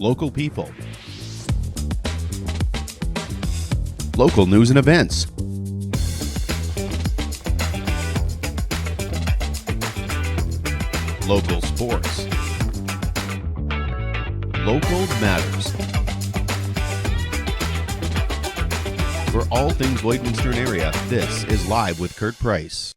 local people. Local news and events. Local sports. Local matters. For all things Lloydminster and area, this is Live with Kurt Price.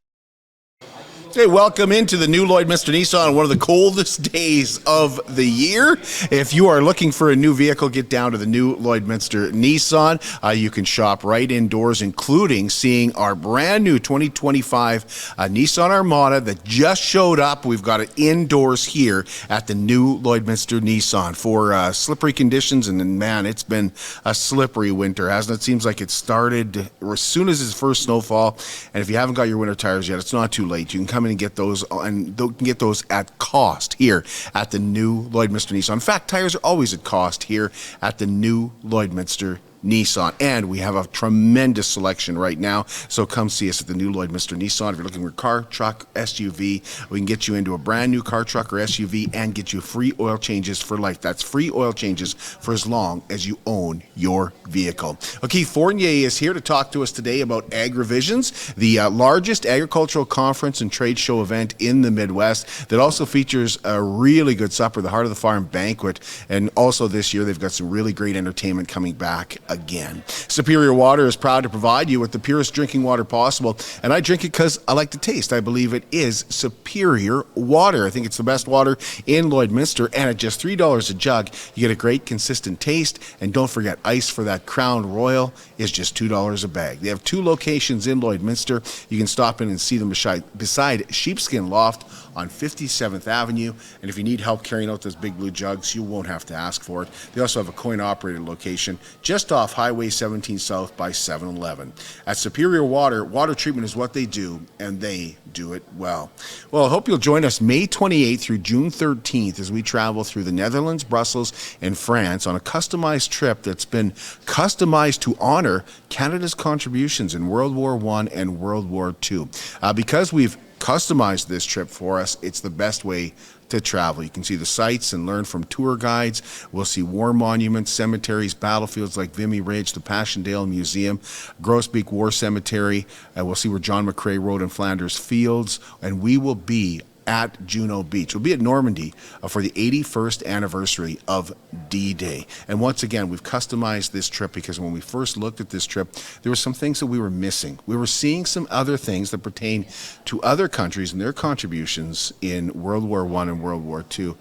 Hey, welcome into the new Lloydminster Nissan, one of the coldest days of the year. If you are looking for a new vehicle, get down to the new Lloydminster Nissan. You can shop right indoors, including seeing our brand new 2025 Nissan Armada that just showed up. We've got it indoors here at the new Lloydminster Nissan for slippery conditions. And man, it's been a slippery winter, hasn't it? Seems like it started as soon as its first snowfall. And if you haven't got your winter tires yet, it's not too late. You can come and get those, and get those at cost here at the new Lloydminster Nissan. In fact, tires are always at cost here at the new Lloydminster Nissan, and we have a tremendous selection right now, so come see us at the new Lloydminster Nissan. If you're looking for a car, truck, SUV, we can get you into a brand new car, truck, or SUV and get you free oil changes for life. That's free oil changes for as long as you own your vehicle. Okay, Fournier is here to talk to us today about Agri-Visions, the largest agricultural conference and trade show event in the Midwest that also features a really good supper, the Heart of the Farm Banquet, and also this year they've got some really great entertainment coming back again. Superior Water is proud to provide you with the purest drinking water possible, and I drink it because I like the taste. I believe it is Superior Water. I think it's the best water in Lloydminster, and at just $3 a jug, you get a great consistent taste, and don't forget, ice for that Crown Royal is just $2 a bag. They have 2 locations in Lloydminster. You can stop in and see them beside Sheepskin Loft on 57th Avenue, and if you need help carrying out those big blue jugs, you won't have to ask for it. They also have a coin-operated location just off Highway 17 South by 7-Eleven. At Superior Water, water treatment is what they do, and they do it well. Well, I hope you'll join us May 28th through June 13th as we travel through the Netherlands, Brussels, and France on a customized trip that's been customized to honor Canada's contributions in World War I and World War II. Because we've customized this trip for us, it's the best way to travel. You can see the sights and learn from tour guides. We'll see war monuments, cemeteries, battlefields like Vimy Ridge, the Passchendaele Museum, Grosbeek War Cemetery. We'll see where John McCrae rode in Flanders Fields, and we will be at Juno Beach. We'll be at Normandy for the 81st anniversary of D-Day. And once again, we've customized this trip because when we first looked at this trip, there were some things that we were missing. We were seeing some other things that pertain to other countries and their contributions in World War I and World War II.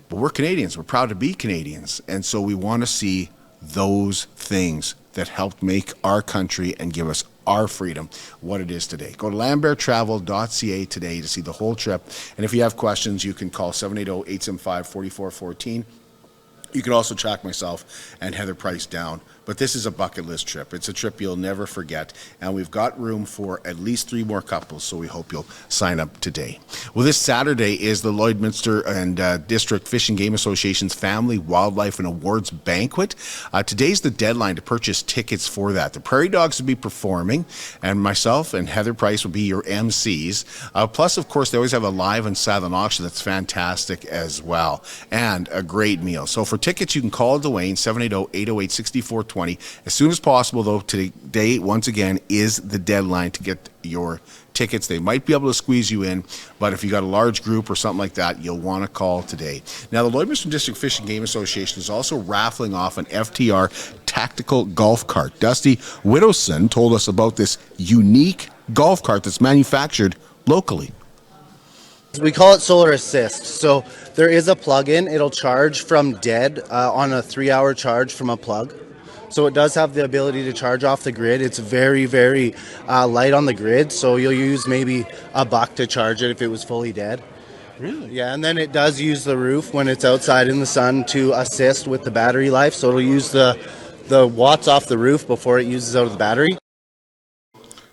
But we're Canadians. We're proud to be Canadians. And so we want to see those things that helped make our country and give us our freedom what it is today. Go to lamberttravel.ca today to see the whole trip. And if you have questions, you can call 780-875-4414. You can also track myself and Heather Price down. But this is a bucket list trip. It's a trip you'll never forget. And we've got room for at least 3 more couples, so we hope you'll sign up today. Well, this Saturday is the Lloydminster and District Fish and Game Association's Family, Wildlife and Awards Banquet. Today's the deadline to purchase tickets for that. The Prairie Dogs will be performing, and myself and Heather Price will be your MCs. Plus, of course, they always have a live and silent auction that's fantastic as well, and a great meal. So for tickets, you can call Dwayne, 780-808-6420. As soon as possible, though, today, once again, is the deadline to get your tickets. They might be able to squeeze you in, but if you got a large group or something like that, you'll want to call today. Now, the Lloydminster District Fish and Game Association is also raffling off an FTR tactical golf cart. Dusty Widowson told us about this unique golf cart that's manufactured locally. We call it solar assist. So there is a plug-in. It'll charge from dead on a 3-hour charge from a plug. So it does have the ability to charge off the grid. It's very, very light on the grid. So you'll use maybe $1 to charge it if it was fully dead. Really? Yeah, and then it does use the roof when it's outside in the sun to assist with the battery life. So it'll use the watts off the roof before it uses out of the battery.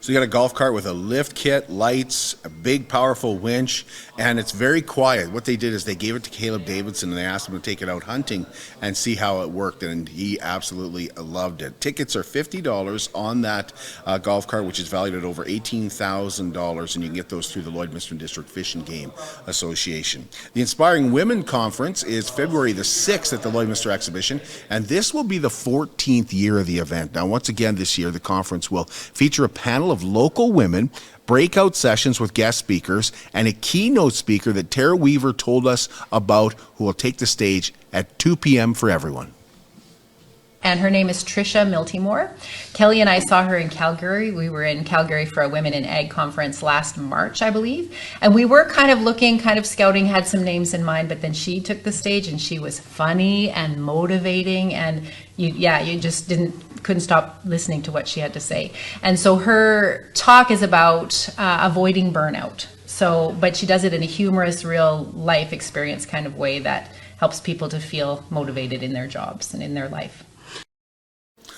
So you got a golf cart with a lift kit, lights, a big powerful winch, and it's very quiet. What they did is they gave it to Caleb Davidson and they asked him to take it out hunting and see how it worked, and he absolutely loved it. Tickets are $50 on that golf cart, which is valued at over $18,000, and you can get those through the Lloydminster District Fish and Game Association. The Inspiring Women Conference is February the 6th at the Lloydminster Exhibition, and this will be the 14th year of the event. Now, once again this year, the conference will feature a panel of local women, breakout sessions with guest speakers, and a keynote speaker that Tara Weaver told us about, who will take the stage at 2 p.m. for everyone. And her name is Tricia Miltymore. Kelly and I saw her in Calgary. We were in Calgary for a Women in Ag conference last March, I believe. And we were kind of looking, kind of scouting, had some names in mind, but then she took the stage and she was funny and motivating, and you just couldn't stop listening to what she had to say. And so her talk is about avoiding burnout. But she does it in a humorous, real life experience kind of way that helps people to feel motivated in their jobs and in their life.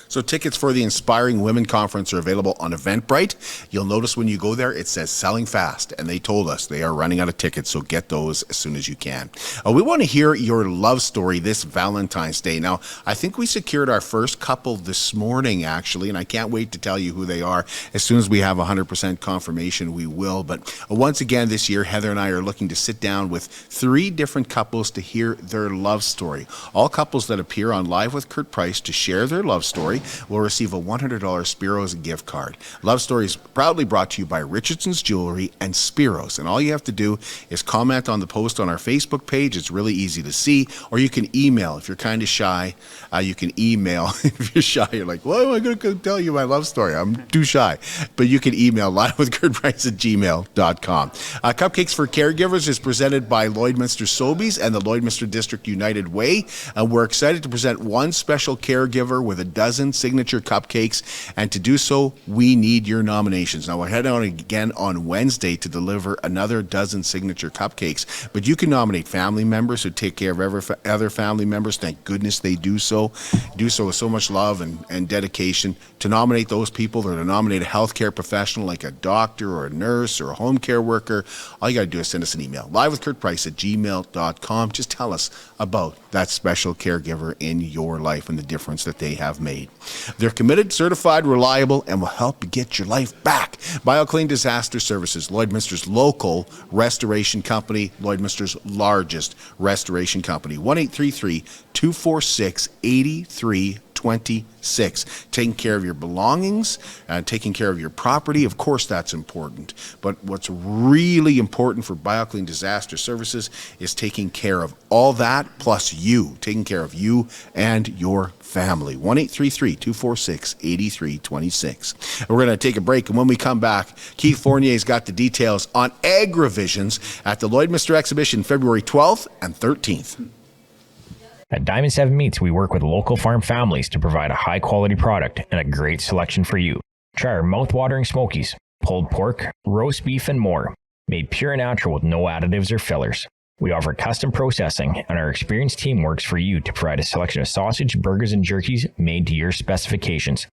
So tickets for the Inspiring Women Conference are available on Eventbrite. You'll notice when you go there, it says selling fast, and they told us they are running out of tickets, so get those as soon as you can. We want to hear your love story this Valentine's Day. Now, I think we secured our first couple this morning, actually, and I can't wait to tell you who they are. As soon as we have 100% confirmation, we will. But once again this year, Heather and I are looking to sit down with 3 different couples to hear their love story. All couples that appear on Live with Kurt Price to share their love story will receive a $100 Spiro's gift card. Love Stories proudly brought to you by Richardson's Jewelry and Spiro's. And all you have to do is comment on the post on our Facebook page. It's really easy to see. Or you can email. If you're kind of shy, you can email. If you're shy, you're like, well, I'm going to tell you my love story. I'm too shy. But you can email livewithkurtprice@gmail.com. Cupcakes for Caregivers is presented by Lloydminster Sobeys and the Lloydminster District United Way. We're excited to present one special caregiver with a dozen signature cupcakes, and to do so, we need your nominations. Now, we'll head on again on Wednesday to deliver another dozen signature cupcakes, but you can nominate family members who take care of other family members. Thank goodness they do so with so much love and dedication. To nominate those people, or to nominate a healthcare professional like a doctor or a nurse or a home care worker, all you got to do is send us an email, livewithkurtprice@gmail.com. Just tell us about that special caregiver in your life and the difference that they have made. They're committed, certified, reliable, and will help you get your life back. BioClean Disaster Services, Lloydminster's local restoration company, Lloydminster's largest restoration company. 1-833-246-8326. Taking care of your belongings, taking care of your property, of course that's important. But what's really important for BioClean Disaster Services is taking care of all that, plus you, taking care of you and your family. 1-833-246-8326. We're going to take a break, and when we come back, Keith Fournier's got the details on Agri-Visions at the Lloydminster Exhibition February 12th and 13th. At Diamond 7 Meats, we work with local farm families to provide a high-quality product and a great selection for you. Try our mouth-watering smokies, pulled pork, roast beef, and more, made pure and natural with no additives or fillers. We offer custom processing, and our experienced team works for you to provide a selection of sausage, burgers, and jerkies made to your specifications.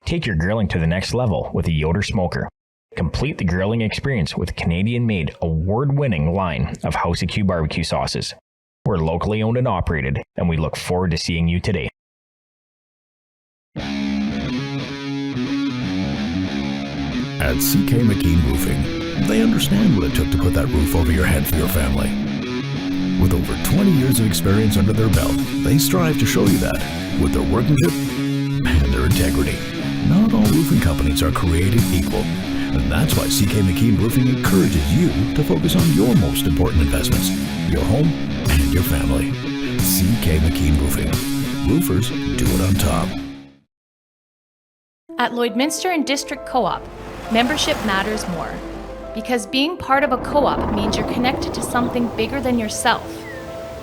Take your grilling to the next level with a Yoder smoker. Complete the grilling experience with Canadian-made, award-winning line of House of Q barbecue sauces. We're locally owned and operated, and we look forward to seeing you today. At CK McKean Roofing, they understand what it took to put that roof over your head for your family. With over 20 years of experience under their belt, they strive to show you that with their workmanship and their integrity. Not all roofing companies are created equal, and that's why CK McKean Roofing encourages you to focus on your most important investments, your home and your family. CK McKean Roofing. Roofers do it on top. At Lloydminster and District Co-op, membership matters more. Because being part of a co-op means you're connected to something bigger than yourself.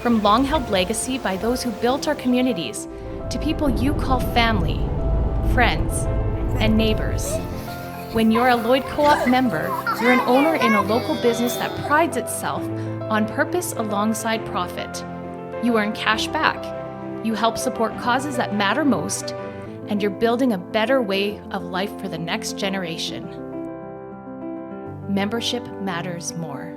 From long-held legacy by those who built our communities, to people you call family, friends, and neighbors. When you're a Lloyd Co-op member, you're an owner in a local business that prides itself on purpose alongside profit. You earn cash back, you help support causes that matter most, and you're building a better way of life for the next generation. Membership matters more.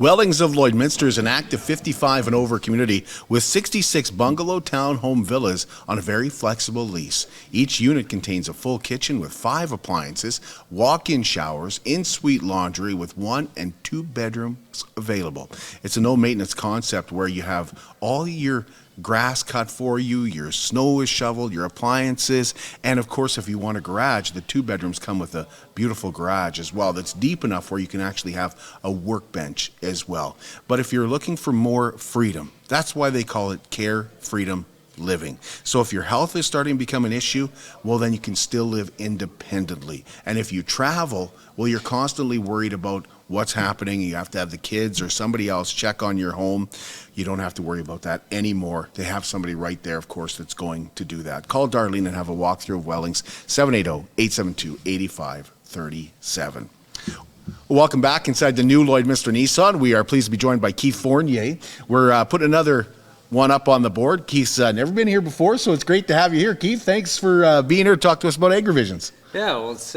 Weldings of Lloydminster is an active 55 and over community with 66 bungalow townhome villas on a very flexible lease. Each unit contains a full kitchen with 5 appliances, walk-in showers, in-suite laundry with 1 and 2 bedrooms available. It's a no-maintenance concept where you have all your grass cut for you, your snow is shoveled, your appliances, and of course if you want a garage, the 2 bedrooms come with a beautiful garage as well that's deep enough where you can actually have a workbench as well. But if you're looking for more freedom, that's why they call it Care Freedom Living. So if your health is starting to become an issue, well then you can still live independently. And if you travel, well you're constantly worried about what's happening. You have to have the kids or somebody else check on your home. You don't have to worry about that anymore. They have somebody right there, of course, that's going to do that. Call Darlene and have a walkthrough of Wellings, 780-872-8537. Welcome back inside the new Lloydminster Nissan. We are pleased to be joined by Keith Fournier. We're putting another one up on the board. Keith's never been here before, so it's great to have you here. Keith, thanks for being here to talk to us about Agri-Visions. Yeah, well, it's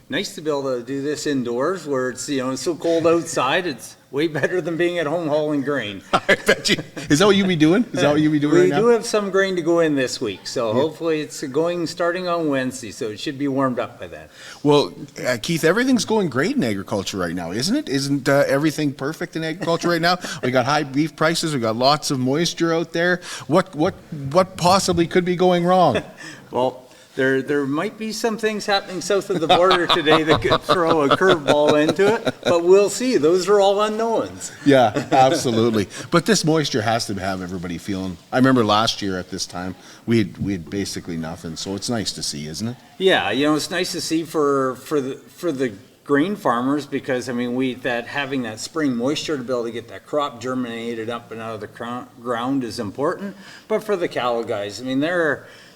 nice to be able to do this indoors where it's, it's so cold outside. It's way better than being at home hauling grain. I bet you. Is that what you'll be doing? Is that what you'll be doing right now? We do have some grain to go in this week, so hopefully it's starting on Wednesday, so it should be warmed up by then. Well, Keith, everything's going great in agriculture right now, isn't it? Isn't everything perfect in agriculture right now? We got high beef prices. We got lots of moisture out there. What possibly could be going wrong? Well, There might be some things happening south of the border today that could throw a curveball into it, but we'll see. Those are all unknowns. Yeah, absolutely. But this moisture has to have everybody feeling. I remember last year at this time, we had basically nothing, so it's nice to see, isn't it? Yeah, it's nice to see for the grain farmers because, having that spring moisture to be able to get that crop germinated up and out of the ground is important. But for the cattle guys,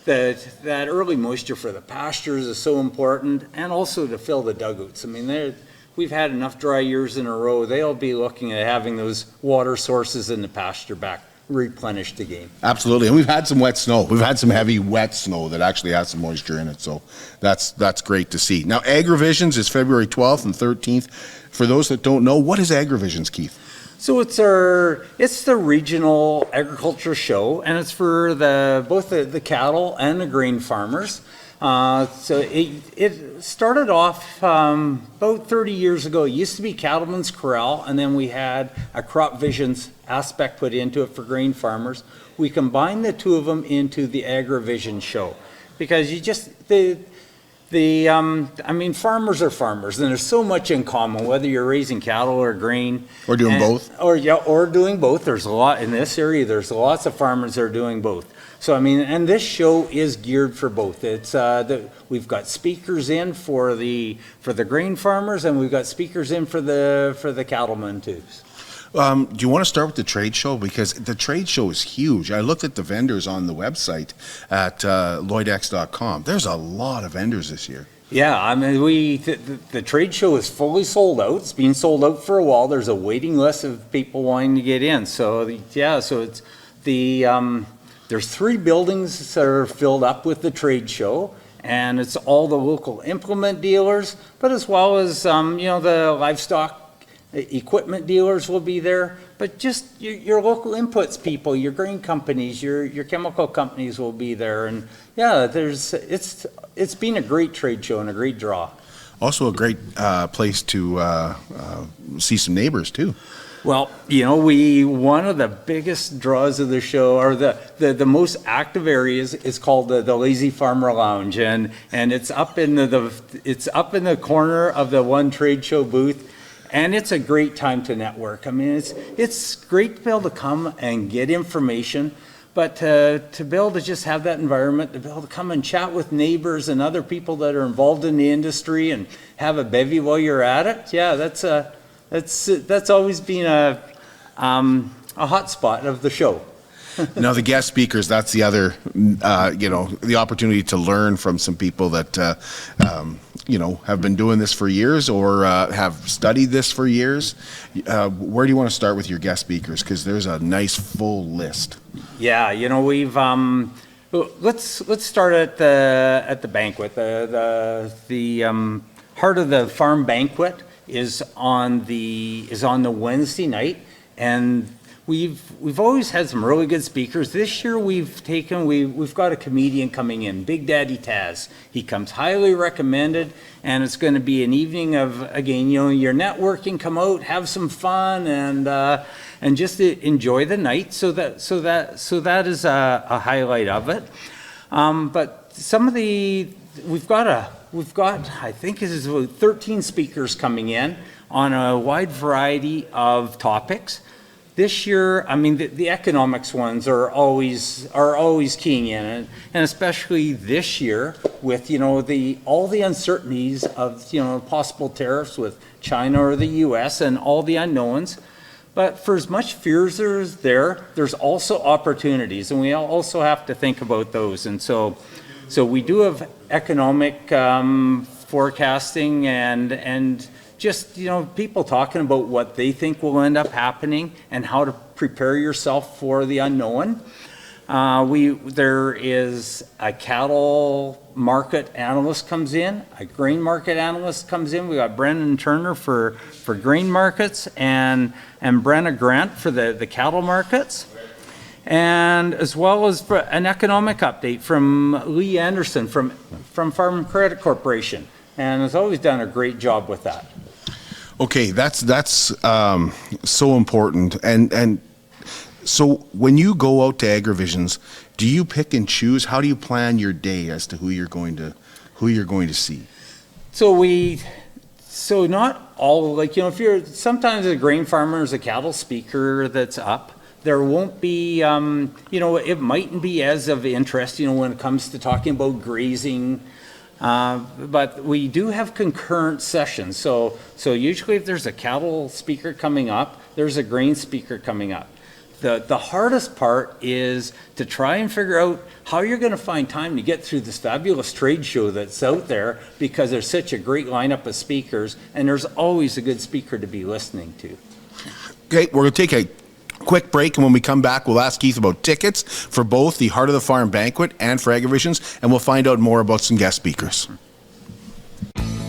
that early moisture for the pastures is so important, and also to fill the dugouts. We've had enough dry years in a row. They'll be looking at having those water sources in the pasture back replenished again. Absolutely, and we've had some wet snow. We've had some heavy wet snow that actually has some moisture in it, so that's great to see. Now, Agri-Visions is February 12th and 13th. For those that don't know, what is Agri-Visions, Keith? So it's the regional agriculture show, and it's for both the cattle and the grain farmers. So it started off about 30 years ago. It used to be Cattleman's Corral, and then we had a Crop Visions aspect put into it for grain farmers. We combined the two of them into the Agri-Vision show because farmers are farmers, and there's so much in common, whether you're raising cattle or grain. Or doing both. Or doing both. There's a lot in this area. There's lots of farmers that are doing both. So, and this show is geared for both. It's we've got speakers in for the grain farmers, and we've got speakers in for the cattlemen too. Do you want to start with the trade show? Because the trade show is huge. I looked at the vendors on the website at lloydx.com. There's a lot of vendors this year. Yeah, the trade show is fully sold out. It's been sold out for a while. There's a waiting list of people wanting to get in. So it's there's 3 buildings that are filled up with the trade show, and it's all the local implement dealers, but as well as the livestock equipment dealers will be there, but just your local inputs people, your grain companies, your chemical companies will be there, and it's been a great trade show and a great draw. Also a great place to see some neighbors too. Well, one of the biggest draws of the show, or the most active areas, is called the Lazy Farmer Lounge, and it's up in the corner of the one trade show booth, and it's a great time to network. I mean, it's great to be able to come and get information, but to be able to just have that environment, to be able to come and chat with neighbors and other people that are involved in the industry and have a bevy while you're at it. Yeah, that's always been a hot spot of the show. Now, the guest speakers, that's the other, the opportunity to learn from some people that, have been doing this for years or have studied this for years. Where do you want to start with your guest speakers? Because there's a nice full list. Yeah, we've let's start at the banquet. The heart of the farm banquet is on the Wednesday night, and we've always had some really good speakers. This year we've got a comedian coming in, Big Daddy Taz. He comes highly recommended, and it's going to be an evening of, again, your networking. Come out, have some fun, and just enjoy the night. So that is a highlight of it. But some of we've got I think it is 13 speakers coming in on a wide variety of topics. This year, I mean, the economics ones are always keying in, and especially this year with all the uncertainties of possible tariffs with China or the U.S. and all the unknowns. But for as much fears there's also opportunities, and we also have to think about those. And so we do have economic forecasting and just people talking about what they think will end up happening and how to prepare yourself for the unknown. There is a cattle market analyst comes in, a grain market analyst comes in. We got Brendan Turner for grain markets and Brenna Grant for the cattle markets. And as well as for an economic update from Lee Anderson from Farm Credit Corporation, and has always done a great job with that. Okay, that's so important. And so when you go out to Agri-Visions, do you pick and choose? How do you plan your day as to who you're going to see? So not all, if you're sometimes a grain farmer, there's a cattle speaker that's up. There won't be, it mightn't be as of interest, when it comes to talking about grazing. But we do have concurrent sessions. So usually if there's a cattle speaker coming up, there's a grain speaker coming up. The hardest part is to try and figure out how you're going to find time to get through this fabulous trade show that's out there, because there's such a great lineup of speakers, and there's always a good speaker to be listening to. Okay, we're going to take a quick break, and when we come back, we'll ask Keith about tickets for both the Heart of the Farm Banquet and for Agri-Visions, and we'll find out more about some guest speakers.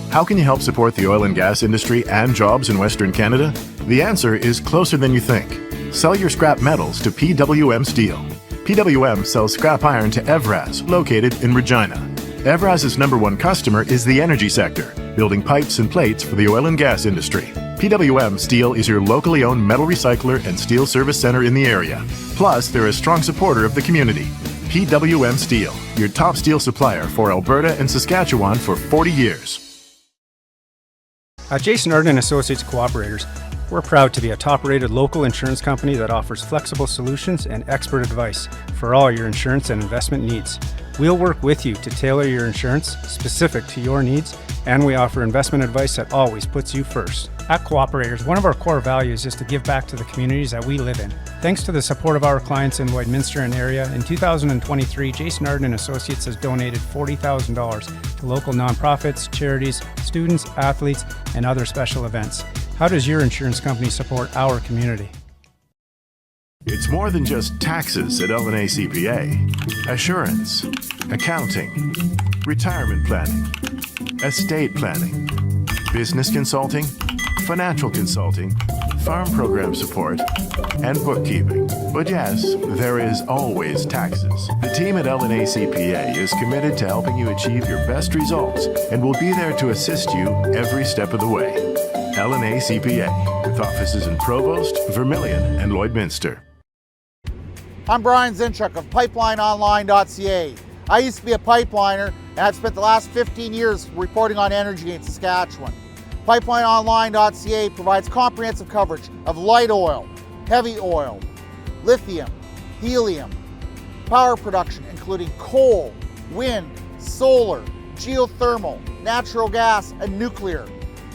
How can you help support the oil and gas industry and jobs in Western Canada? The answer is closer than you think. Sell your scrap metals to PWM Steel. PWM sells scrap iron to Evraz, located in Regina. Evraz's #1 customer is the energy sector, building pipes and plates for the oil and gas industry. PWM Steel is your locally owned metal recycler and steel service center in the area. Plus, they're a strong supporter of the community. PWM Steel, your top steel supplier for Alberta and Saskatchewan for 40 years. At Jason Arden & Associates Cooperators, we're proud to be a top-rated local insurance company that offers flexible solutions and expert advice for all your insurance and investment needs. We'll work with you to tailor your insurance specific to your needs, and we offer investment advice that always puts you first. At Cooperators, one of our core values is to give back to the communities that we live in. Thanks to the support of our clients in Lloydminster and area, in 2023, Jason Arden & Associates has donated $40,000 to local nonprofits, charities, students, athletes, and other special events. How does your insurance company support our community? It's more than just taxes at L&A CPA. Assurance, accounting, retirement planning, estate planning, business consulting, financial consulting, farm program support, and bookkeeping. But yes, there is always taxes. The team at L&A CPA is committed to helping you achieve your best results and will be there to assist you every step of the way. L&A CPA. with offices in Provost, Vermilion, and Lloydminster. I'm Brian Zinchuk of PipelineOnline.ca. I used to be a pipeliner, and I've spent the last 15 years reporting on energy in Saskatchewan. PipelineOnline.ca provides comprehensive coverage of light oil, heavy oil, lithium, helium, power production including coal, wind, solar, geothermal, natural gas, and nuclear.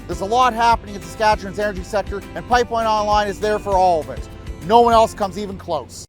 There's a lot happening in Saskatchewan's energy sector, and Pipeline Online is there for all of it. No one else comes even close.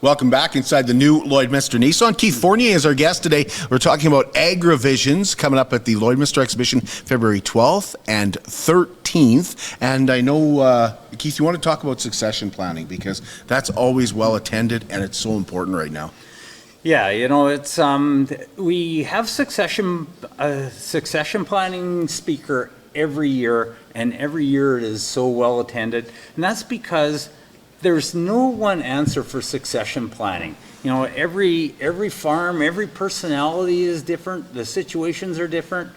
Welcome back inside the new Lloydminster Nissan. Keith Fournier is our guest today. We're talking about Agri-Visions coming up at the Lloydminster Exhibition February 12th and 13th. And I know, Keith, you want to talk about succession planning because that's always well attended and it's so important right now. Yeah, it's we have succession planning speaker every year, and every year it is so well attended, and that's because there's no one answer for succession planning. Every farm, every personality is different, the situations are different.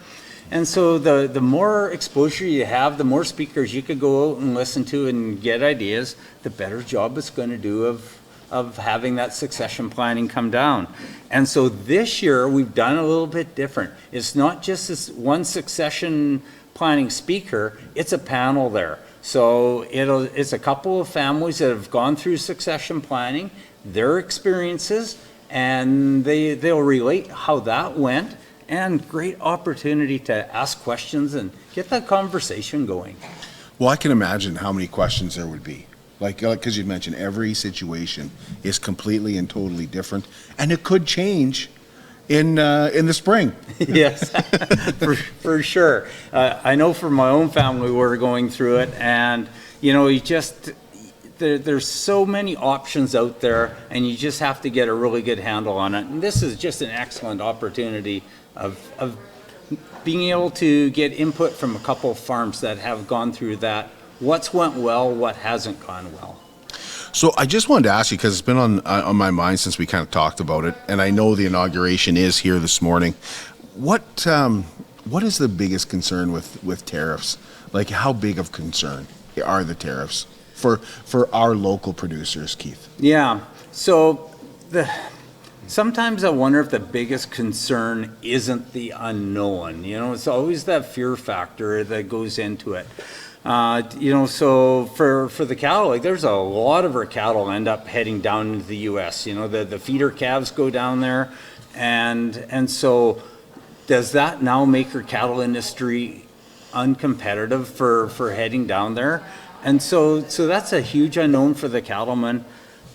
And so the more exposure you have, the more speakers you could go out and listen to and get ideas, the better job it's going to do of having that succession planning come down. And so this year we've done a little bit different. It's not just this one succession planning speaker, it's a panel there. So it's a couple of families that have gone through succession planning, their experiences, and they'll relate how that went, and great opportunity to ask questions and get that conversation going. Well, I can imagine how many questions there would be. Like, because you mentioned every situation is completely and totally different, and it could change in the spring. Yes, for sure. I know for my own family, we're going through it, and there's so many options out there, and you just have to get a really good handle on it. And this is just an excellent opportunity of being able to get input from a couple of farms that have gone through that. What's went well, what hasn't gone well. So I just wanted to ask you, because it's been on my mind since we kind of talked about it, and I know the inauguration is here this morning. What is the biggest concern with tariffs? Like, how big of concern are the tariffs for our local producers, Keith? Yeah. So sometimes I wonder if the biggest concern isn't the unknown. It's always that fear factor that goes into it. So for the cattle, there's a lot of our cattle end up heading down into the U.S. The feeder calves go down there, and so does that now make our cattle industry uncompetitive for heading down there? And so that's a huge unknown for the cattlemen.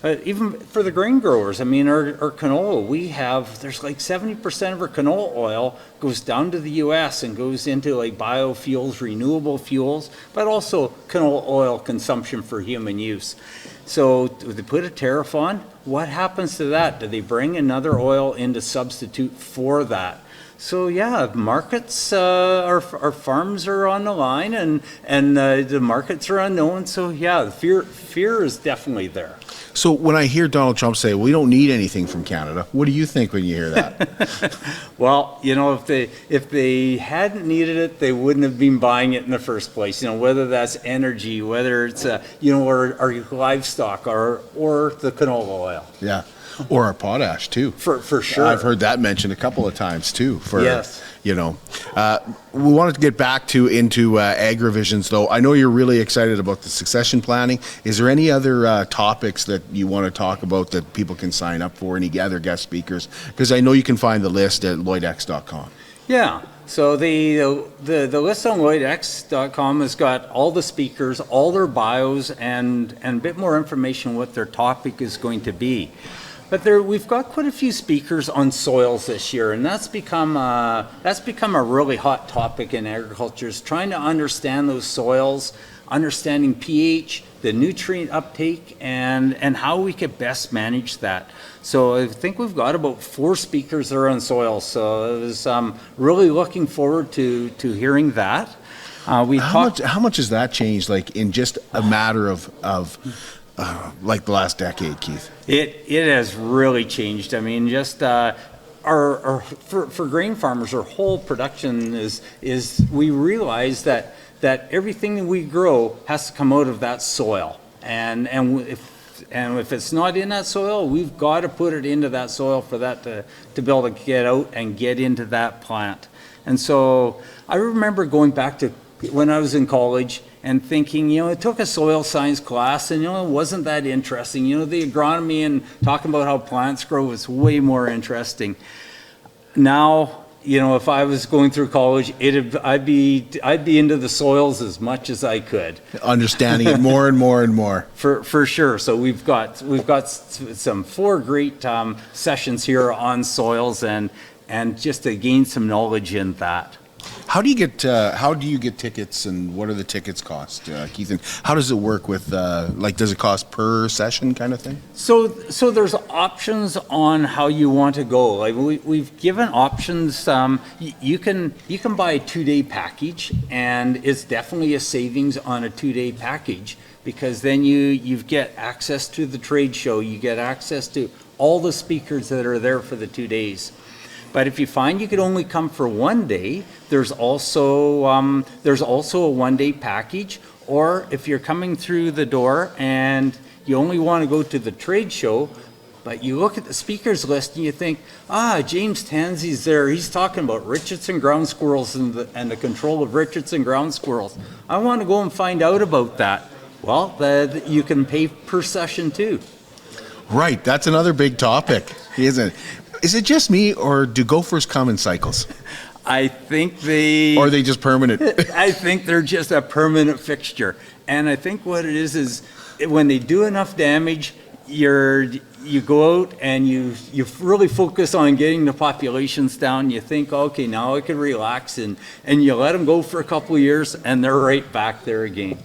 Even for the grain growers, our canola, there's like 70% of our canola oil goes down to the U.S. and goes into like biofuels, renewable fuels, but also canola oil consumption for human use. So if they put a tariff on, what happens to that? Do they bring another oil in to substitute for that? So yeah, markets, our farms are on the line, and the markets are unknown. So yeah, the fear is definitely there. So when I hear Donald Trump say, we don't need anything from Canada, what do you think when you hear that? Well, if they hadn't needed it, they wouldn't have been buying it in the first place. Whether that's energy, whether it's our livestock or the canola oil. Yeah. Or our potash too. For sure. I've heard that mentioned a couple of times too. Yes. We wanted to get back into Agri-Visions though. I know you're really excited about the succession planning. Is there any other topics that you want to talk about that people can sign up for? Any other guest speakers? Because I know you can find the list at lloydx.com. Yeah. So the list on lloydx.com has got all the speakers, all their bios, and a bit more information what their topic is going to be. But we've got quite a few speakers on soils this year, and that's become a really hot topic in agriculture, is trying to understand those soils, understanding pH, the nutrient uptake, and how we could best manage that. So I think we've got about 4 speakers that are on soils. So I was really looking forward to hearing that. How much has that changed, like in just a matter of like the last decade, Keith? It has really changed. I mean, just for grain farmers, our whole production is we realize that everything that we grow has to come out of that soil, and if it's not in that soil, we've got to put it into that soil for that to be able to get out and get into that plant. And so I remember going back to when I was in college and thinking, I took a soil science class and, it wasn't that interesting. The agronomy and talking about how plants grow was way more interesting. Now, if I was going through college, I'd be into the soils as much as I could. Understanding it more and more and more. For sure. So we've got some 4 great sessions here on soils and just to gain some knowledge in that. How do you get tickets, and what are the tickets cost, Keith? And how does it work with does it cost per session kind of thing? So there's options on how you want to go. Like we've given options. You can buy a 2-day package, and it's definitely a savings on a 2-day package, because then you get access to the trade show, you get access to all the speakers that are there for the 2 days. But if you find you could only come for 1 day, there's also a 1-day package. Or if you're coming through the door and you only want to go to the trade show, but you look at the speakers list and you think, James Tansey's there. He's talking about Richardson ground squirrels and the control of Richardson ground squirrels. I want to go and find out about that. Well, you can pay per session too. Right, that's another big topic, isn't it? Is it just me, or do gophers come in cycles? I think Or are they just permanent? I think they're just a permanent fixture. And I think what it is when they do enough damage, you go out and you really focus on getting the populations down. You think, okay, now I can relax, and you let them go for a couple of years, and they're right back there again.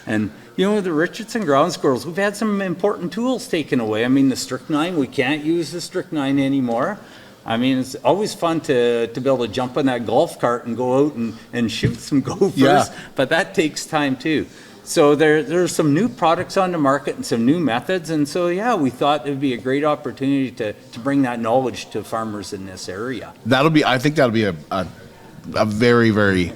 And the Richardson ground squirrels, we've had some important tools taken away. I mean, the strychnine, we can't use the strychnine anymore. I mean, it's always fun to be able to jump in that golf cart and go out and shoot some gophers, but that takes time too. So there's some new products on the market and some new methods, and so we thought it would be a great opportunity to bring that knowledge to farmers in this area. I think that'll be a very, very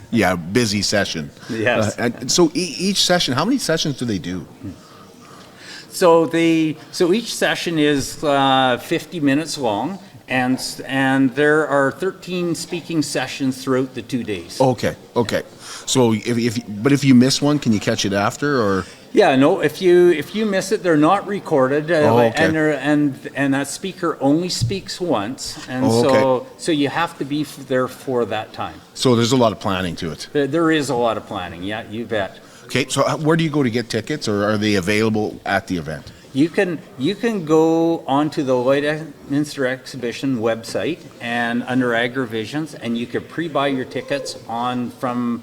busy session. Yes. And so each session, how many sessions do they do? So each session is 50 minutes long, and there are 13 speaking sessions throughout the 2 days. Okay. So if you miss one, can you catch it after, or? Yeah, no. If you miss it, they're not recorded, okay. and that speaker only speaks once, and so you have to be there for that time. So there's a lot of planning to it. There is a lot of planning. Yeah, you bet. Okay, so where do you go to get tickets, or are they available at the event? You can go onto the Lloydminster Exhibition website and under Agri-Visions, and you can pre-buy your tickets from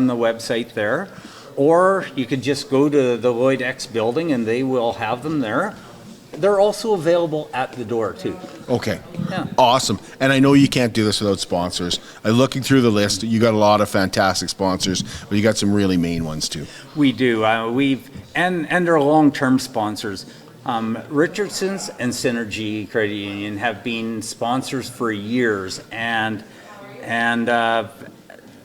the website there. Or you could just go to the Lloyd X building and they will have them there. They're also available at the door too. Okay. Yeah. Awesome. And I know you can't do this without sponsors. Looking through the list, you got a lot of fantastic sponsors, but you got some really main ones too. We do. And they're long-term sponsors. Richardson's and Synergy Credit Union have been sponsors for years, and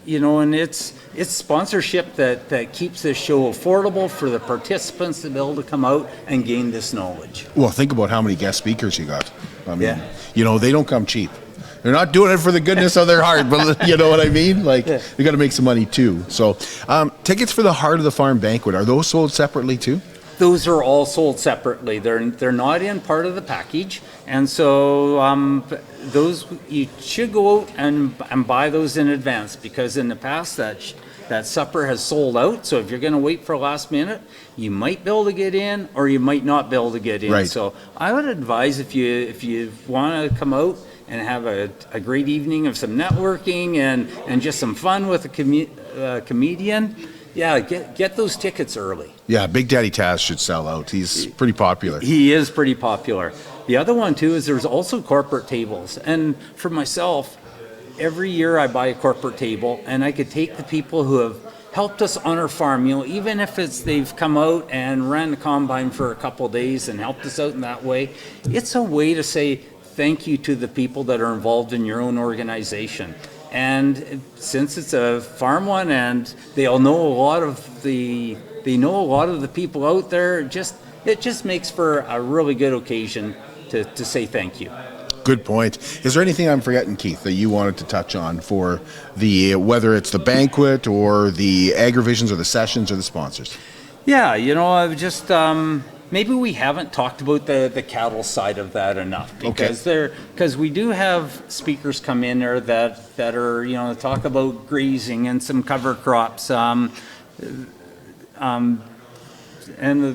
it's sponsorship that keeps this show affordable for the participants to be able to come out and gain this knowledge. Well, think about how many guest speakers you got. I mean, they don't come cheap. They're not doing it for the goodness of their heart, but you know what I mean? Like, they got to make some money too. So, tickets for the Heart of the Farm Banquet, are those sold separately too? Those are all sold separately. They're not in part of the package, and so those you should go out and buy those in advance, because in the past that supper has sold out. So if you're going to wait for last minute, you might be able to get in, or you might not be able to get in. Right. So I would advise if you want to come out and have a great evening of some networking and just some fun with a comedian. Yeah, get those tickets early. Yeah, Big Daddy Taz should sell out. He's pretty popular. He is pretty popular. The other one too is there's also corporate tables. And for myself, every year I buy a corporate table, and I could take the people who have helped us on our farm, even if they've come out and ran the combine for a couple of days and helped us out in that way. It's a way to say thank you to the people that are involved in your own organization. And since it's a farm one, and they know a lot of the people out there, it just makes for a really good occasion to say thank you. Good point. Is there anything I'm forgetting, Keith, that you wanted to touch on for whether it's the banquet or the Agri-Visions or the sessions or the sponsors? Yeah, I've just maybe we haven't talked about the cattle side of that enough, because we do have speakers come in there that are talk about grazing and some cover crops. And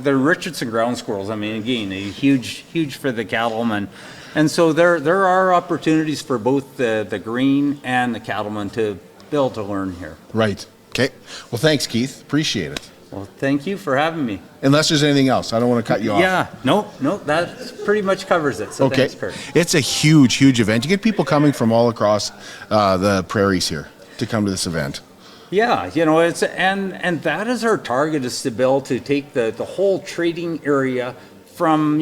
the Richardson ground squirrels, again, huge for the cattlemen. And so there are opportunities for both the green and the cattlemen to be able to learn here. Right. Okay. Well, thanks, Keith. Appreciate it. Well, thank you for having me. Unless there's anything else. I don't want to cut you off. Yeah. No, that pretty much covers it. So okay. Thanks, Kurt. It's a huge event. You get people coming from all across the prairies here to come to this event. Yeah, it's and that is our target, is to be able to take the whole trading area from,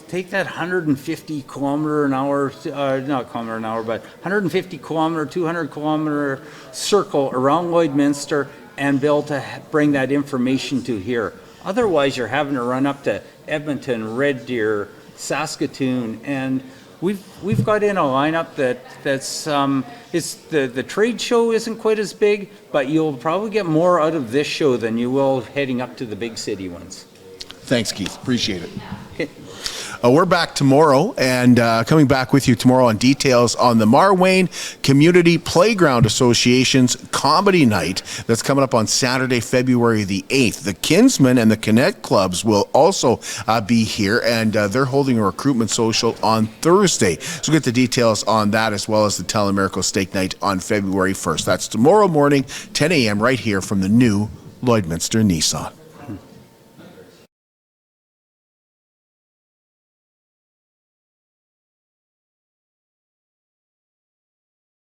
take that 150 kilometer an hour, not kilometer an hour, but 150 kilometer, 200 kilometer circle around Lloydminster and be able to bring that information to here. Otherwise, you're having to run up to Edmonton, Red Deer, Saskatoon, and we've got in a lineup that's it's the trade show isn't quite as big, but you'll probably get more out of this show than you will heading up to the big city ones. Thanks, Keith. Appreciate it. Okay. We're back tomorrow, and coming back with you tomorrow on details on the Marwayne Community Playground Association's Comedy Night that's coming up on Saturday, February the 8th. The Kinsmen and the Connect Clubs will also be here, and they're holding a recruitment social on Thursday. So we'll get the details on that, as well as the Telemiracle Steak Night on February 1st. That's tomorrow morning, 10 a.m. right here from the new Lloydminster Nissan.